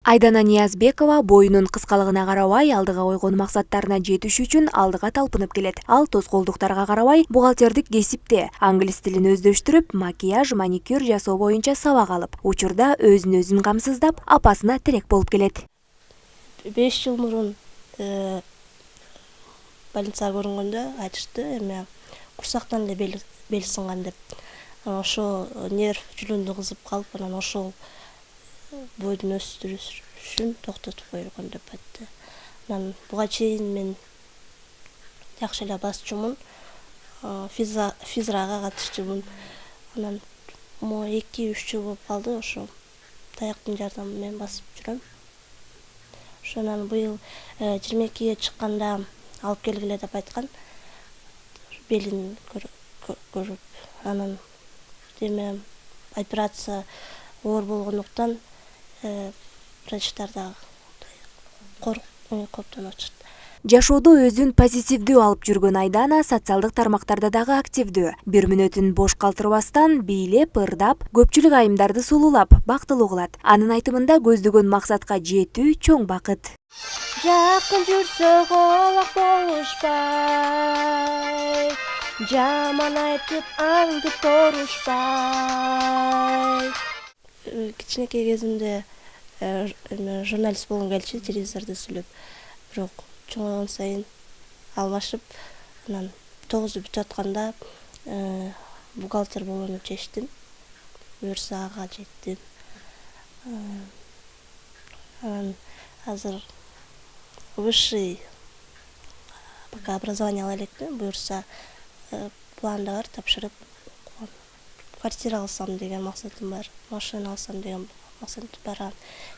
Айдана Ниязбекова боюнун кыскалыгына карабай алдыга койгон максаттарына жетиш үчүн алдыга талпынып келет. Ал тоскоолдуктарга карабай бухгалтердик кесипте англис тилин өздөштүрүп, макияж, маникюр жасоо боюнча сабак алып, учурда өзүн камсыздап, апасына тирек болуп келет. 5 жыл мурун больницага көрүнгөндө айтышты, эме курсактан эле бел сынган деп. Ошо нерв жүлүндү кызып калып, анан ошол бойдун өстүрүшүн токтотуп койгон деп айтты. Анан буга чейин мен жакшы эле басчумун, физрага катышчумун. Анан 2-3 жыл болуп калды, ошо таяктын жардамы менен басып жүрөм. Ошонан быйыл 22-ге чыкканда алып келгиле деп айткан. Белин көрүп, анан деме операция оор болгондуктан врачтар да кооптонуп атышат. Жашоодо өзүн позитивдүү алып жүргөн Айдана социалдык тармактарда дагы активдүү. Бир мүнөтүн бош калтырбастан бийлеп, ырдап, көпчүлүк айымдарды сулуулап, бактылуу кылат. Анын айтымында көздөгөн максатка жетүү чоң бакыт. Жакын жүрсөк олак болушпай, жаман айтып аңдып турушпай. Кичинекей кезимде журналист болгум келчү, телевизордо сүйлөп. Бирок чоңойгон сайын алмашып, анан 9 бүтүп атканда бухгалтер болууну чечтим. Буюрса ага жеттим. Анан азыр высший пока образование ала элекмин, буюрса планда бар, тапшырып квартира алсам деген максатым бар, машина алсам деген максатым бар.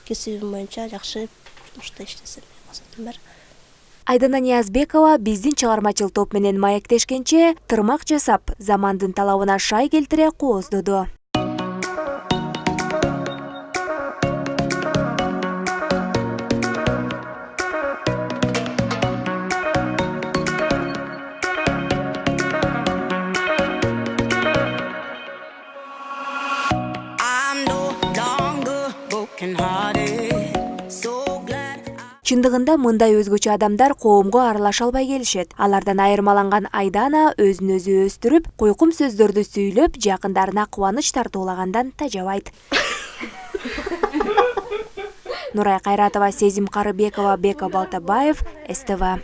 Кесибим боюнча жакшы жумушта иштесем деген максатым бар. Айдана Ниязбекова биздин чыгармачыл топ менен маектешкенче тырмак жасап, замандын талабына шай келтире кооздоду. Чындыгында мындай өзгөчө адамдар коомго аралаша албай келишет. Алардан айырмаланган Айдана өзүн өзү өстүрүп, койкум сөздөрдү сүйлөп, жакындарына кубаныч тартуулагандан тажабайт. Нурай Кайратова, Сезим Карыбекова, Бека Балтабаев, СТВ.